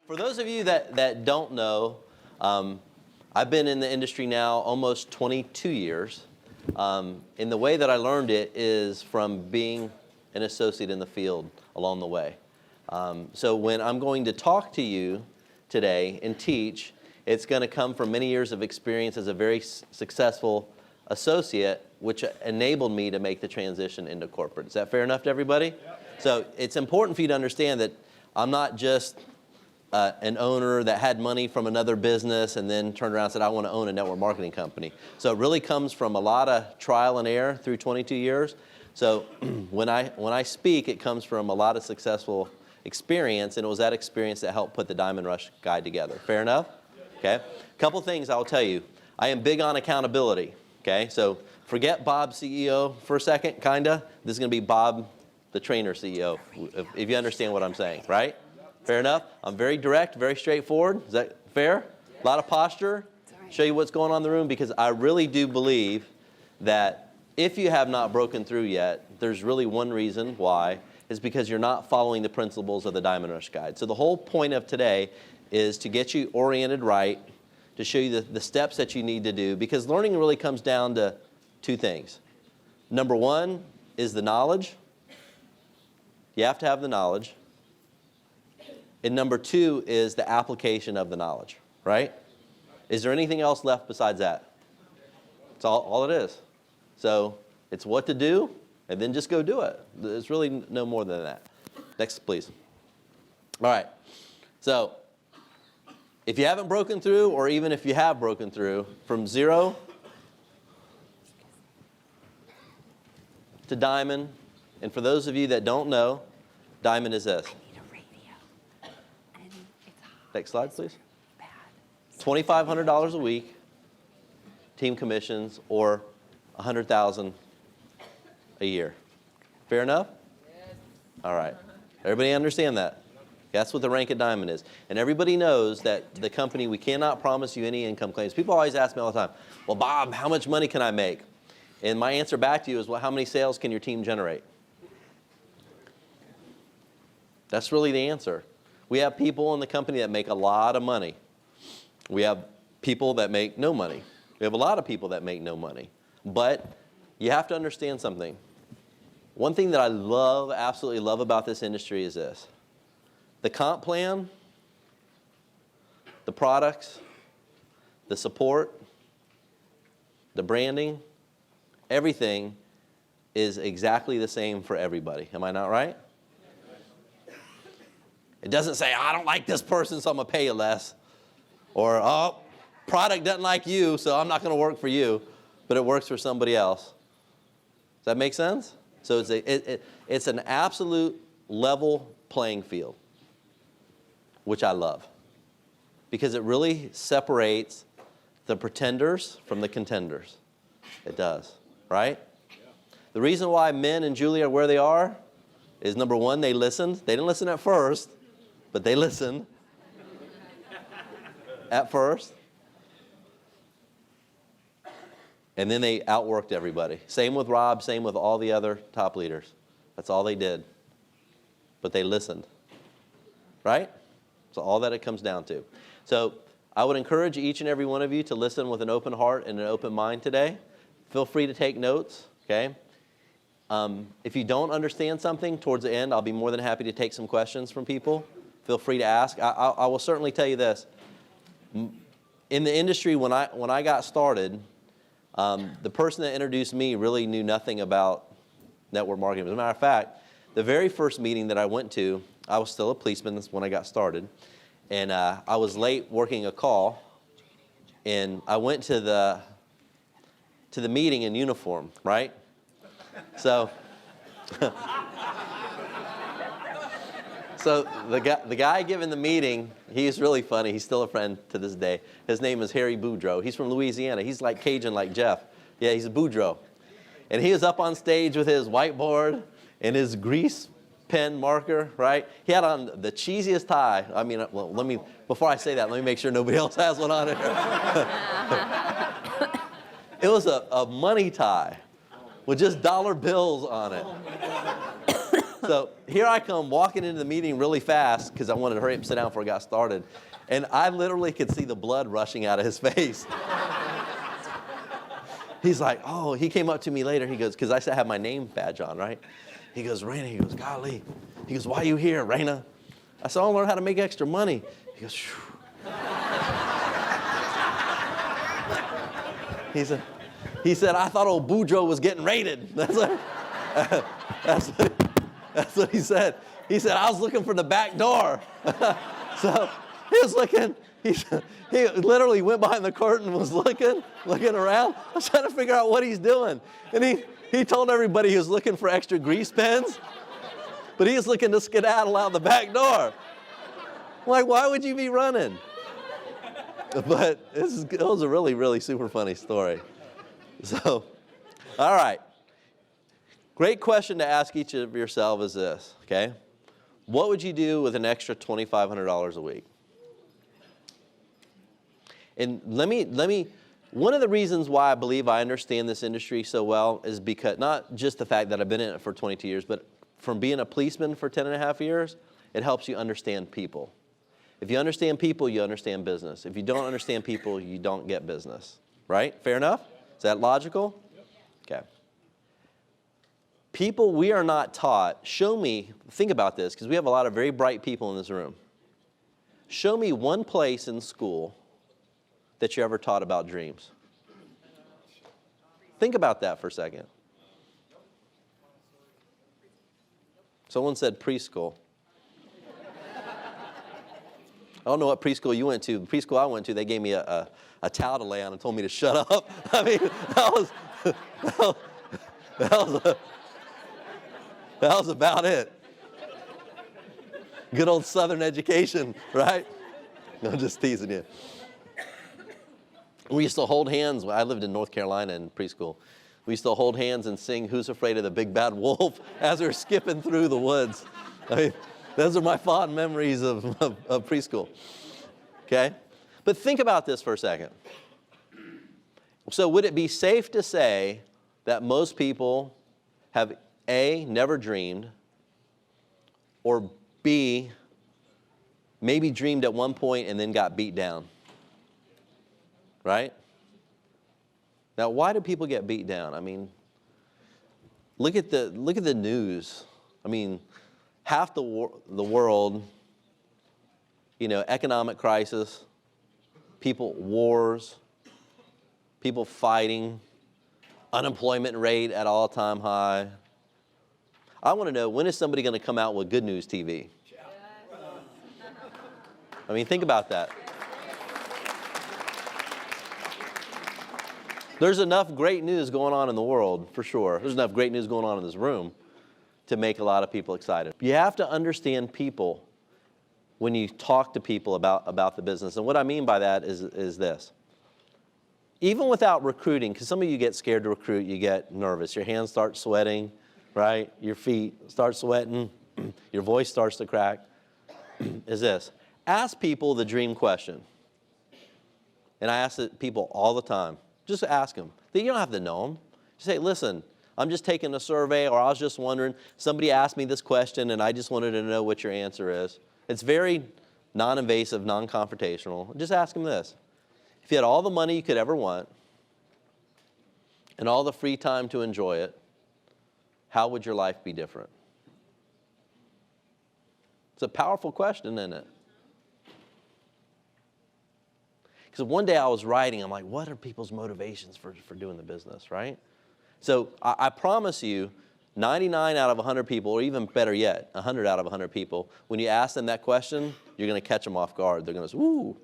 For those of you that don't know, I've been in the industry now almost 22 years. And the way that I learned it is from being an associate in the field along the way. So when I'm going to talk to you today and teach, it's going to come from many years of experience as a very successful associate, which enabled me to make the transition into corporate. Is that fair enough to everybody? Yep. So it's important for you to understand that I'm not just an owner that had money from another business and then turned around and said, I want to own a network marketing company. So it really comes from a lot of trial and error through 22 years. So when I speak, it comes from a lot of successful experience, and it was that experience that helped put the Diamond Rush Guide together. Fair enough? Okay. A couple things I'll tell you. I am big on accountability. Okay. So forget Bob CEO for a second, kinda. This is going to be Bob, the trainer CEO, if you understand what I'm saying, right? Fair enough? I'm very direct, very straightforward. Is that fair? A lot of posture. Show you what's going on in the room, because I really do believe that if you have not broken through yet, there's really one reason why, is because you're not following the principles of the Diamond Rush Guide. So the whole point of today is to get you oriented right, to show you the steps that you need to do, because learning really comes down to two things. Number one is the knowledge. You have to have the knowledge. And number two is the application of the knowledge, right? Is there anything else left besides that? It's all it is. So it's what to do, and then just go do it. There's really no more than that. Next, please. All right. So if you haven't broken through, or even if you have broken through, from 0 to Diamond, and for those of you that don't know, Diamond is this. Next slide, please. $2,500 a week, team commissions, or $100,000 a year. Fair enough? Yes. All right. Everybody understand that? That's what the rank at Diamond is. And everybody knows that the company, we cannot promise you any income claims. People always ask me all the time, well, Bob, how much money can I make? And my answer back to you is, well, how many sales can your team generate? That's really the answer. We have people in the company that make a lot of money. We have people that make no money. We have a lot of people that make no money. But you have to understand something. One thing that I love, absolutely love about this industry is this. The comp plan, the products, the support, the branding, everything is exactly the same for everybody. Am I not right? It doesn't say, I don't like this person, so I'm going to pay you less. Or, oh, product doesn't like you, so I'm not going to work for you. But it works for somebody else. Does that make sense? So it's an absolute level playing field, which I love. Because it really separates the pretenders from the contenders. It does, right? Yeah. The reason why men and Julie are where they are is, number one, they listened. They didn't listen at first. But they listened at first, and then they outworked everybody. Same with Rob, same with all the other top leaders. That's all they did. But they listened, right? So all that it comes down to. So I would encourage each and every one of you to listen with an open heart and an open mind today. Feel free to take notes, okay? If you don't understand something towards the end, I'll be more than happy to take some questions from people. Feel free to ask. I will certainly tell you this. In the industry, when I got started, the person that introduced me really knew nothing about network marketing. As a matter of fact, the very first meeting that I went to, I was still a policeman. That's when I got started. And I was late working a call. And I went to the meeting in uniform, right? So... So the guy giving the meeting, he's really funny. He's still a friend to this day. His name is Harry Boudreaux. He's from Louisiana. He's like Cajun like Jeff. Yeah, he's a Boudreaux. And he was up on stage with his whiteboard and his grease pen marker, right? He had on the cheesiest tie. I mean, well, before I say that, let me make sure nobody else has one on it. It was a money tie with just dollar bills on it. So here I come walking into the meeting really fast because I wanted to hurry up and sit down before it got started. And I literally could see the blood rushing out of his face. He's like, oh, he came up to me later. He goes, because I have my name badge on, right? He goes, Reyna, he goes, golly. He goes, why are you here, Reyna? I said, I want to learn how to make extra money. He goes, shoo. He said, I thought old Boudreaux was getting raided. That's what he said. He said, I was looking for the back door. So he was looking. He literally went behind the curtain and was looking around. I was trying to figure out what he's doing. And he told everybody he was looking for extra grease pens, but he was looking to skedaddle out the back door. I'm like, why would you be running? But it was a really, really super funny story. So, all right. Great question to ask each of yourself is this, okay? What would you do with an extra $2,500 a week? And let me, one of the reasons why I believe I understand this industry so well is because not just the fact that I've been in it for 22 years, but from being a policeman for 10 and a half years, it helps you understand people. If you understand people, you understand business. If you don't understand people, you don't get business, right? Fair enough? Is that logical? Okay. People, we are not taught, show me, think about this, because we have a lot of very bright people in this room. Show me one place in school that you ever taught about dreams. Think about that for a second. Someone said preschool. I don't know what preschool you went to. The preschool I went to, they gave me a towel to lay on and told me to shut up. I mean, that was about it. Good old Southern education, right? No, I'm just teasing you. We used to hold hands. I lived in North Carolina in preschool. We used to hold hands and sing Who's Afraid of the Big Bad Wolf as we were skipping through the woods. I mean, those are my fond memories of preschool. Okay? But think about this for a second. So would it be safe to say that most people have A, never dreamed, or B, maybe dreamed at one point and then got beat down? Right? Now, why do people get beat down? I mean, look at the news. I mean, half the world, economic crisis, wars, people fighting, unemployment rate at all-time high. I want to know, when is somebody going to come out with Good News TV? I mean, think about that. There's enough great news going on in the world, for sure. There's enough great news going on in this room to make a lot of people excited. You have to understand people when you talk to people about the business. And what I mean by that is this. Even without recruiting, because some of you get scared to recruit, you get nervous. Your hands start sweating, right? Your feet start sweating. Your voice starts to crack. Is this. Ask people the dream question. And I ask it people all the time. Just ask them. You don't have to know them. Just say, listen, I'm just taking a survey, or I was just wondering, somebody asked me this question and I just wanted to know what your answer is. It's very non-invasive, non-confrontational. Just ask them this. If you had all the money you could ever want and all the free time to enjoy it, how would your life be different? It's a powerful question, isn't it? Because one day I was writing, I'm like, what are people's motivations for doing the business, right? So I promise you, 99 out of 100 people, or even better yet, 100 out of 100 people, when you ask them that question, you're going to catch them off guard. They're going to say, ooh.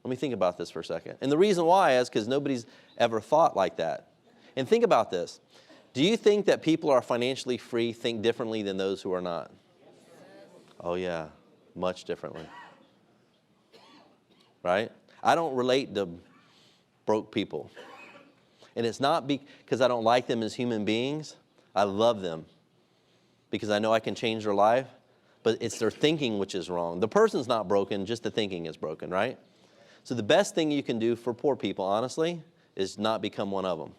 Let me think about this for a second. And the reason why is because nobody's ever thought like that. And think about this. Do you think that people who are financially free think differently than those who are not? Oh, yeah, much differently. Right? I don't relate to broke people. And it's not because I don't like them as human beings. I love them because I know I can change their life. But it's their thinking which is wrong. The person's not broken, just the thinking is broken, right? So the best thing you can do for poor people, honestly, is not become one of them.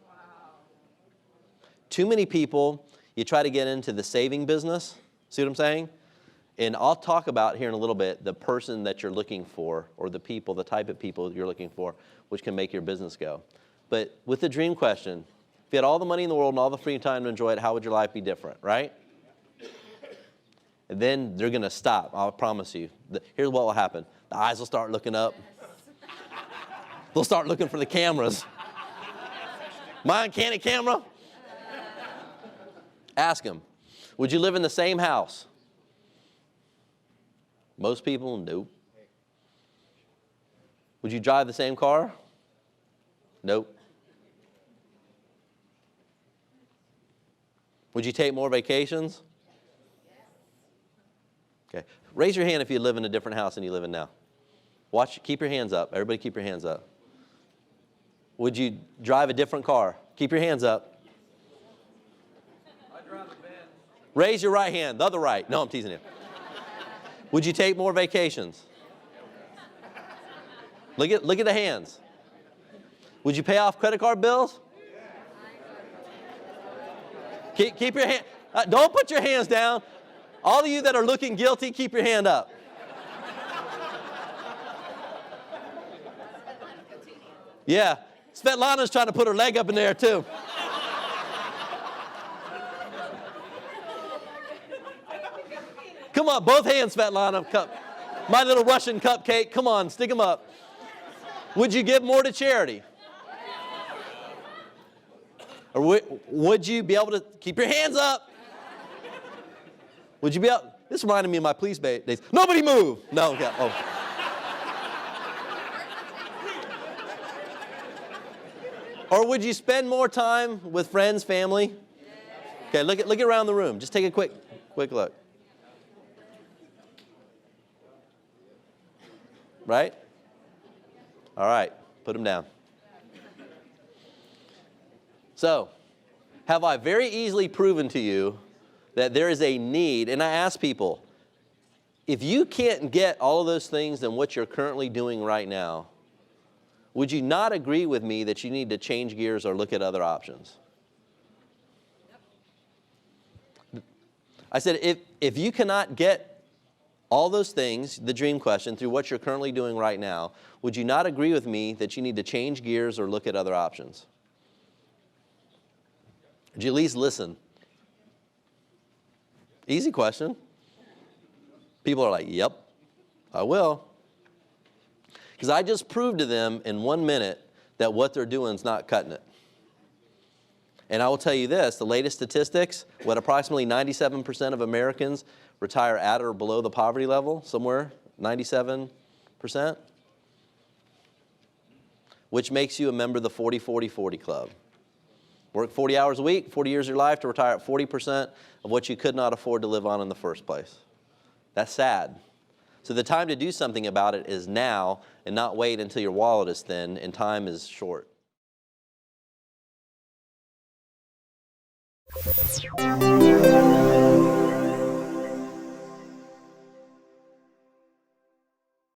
Wow. Too many people, you try to get into the saving business. See what I'm saying? And I'll talk about here in a little bit the person that you're looking for, or the people, the type of people you're looking for, which can make your business go. But with the dream question, if you had all the money in the world and all the free time to enjoy it, how would your life be different, right? And then they're going to stop, I'll promise you. Here's what will happen. The eyes will start looking up. They'll start looking for the cameras. My uncanny camera? Ask them, would you live in the same house? Most people, nope. Would you drive the same car? Nope. Would you take more vacations? Okay. Raise your hand if you live in a different house than you live in now. Watch, keep your hands up. Everybody keep your hands up. Would you drive a different car? Keep your hands up. I drive a Benz. Raise your right hand, the other right. No, I'm teasing you. Would you take more vacations? Look at the hands. Would you pay off credit card bills? Keep your hand. Don't put your hands down. All of you that are looking guilty, keep your hand up. Yeah, Svetlana's trying to put her leg up in there too. Come on, both hands, Svetlana. My little Russian cupcake. Come on, stick them up. Would you give more to charity? Or would you be able to keep your hands up? Would you be able? This reminded me of my police days. Nobody move. No. Okay. Oh. Or would you spend more time with friends, family? Okay, look around the room. Just take a quick look. Right? All right, put them down. So, have I very easily proven to you that there is a need? And I ask people, if you can't get all of those things than what you're currently doing right now, would you not agree with me that you need to change gears or look at other options? I said, if you cannot get all those things, the dream question, through what you're currently doing right now, would you not agree with me that you need to change gears or look at other options? Would you at least listen? Easy question. People are like, yep, I will. Because I just proved to them in 1 minute that what they're doing is not cutting it. And I will tell you this, the latest statistics, what approximately 97% of Americans retire at or below the poverty level, somewhere, 97%, which makes you a member of the 40-40-40 club. Work 40 hours a week, 40 years of your life to retire at 40% of what you could not afford to live on in the first place. That's sad. So the time to do something about it is now, and not wait until your wallet is thin and time is short.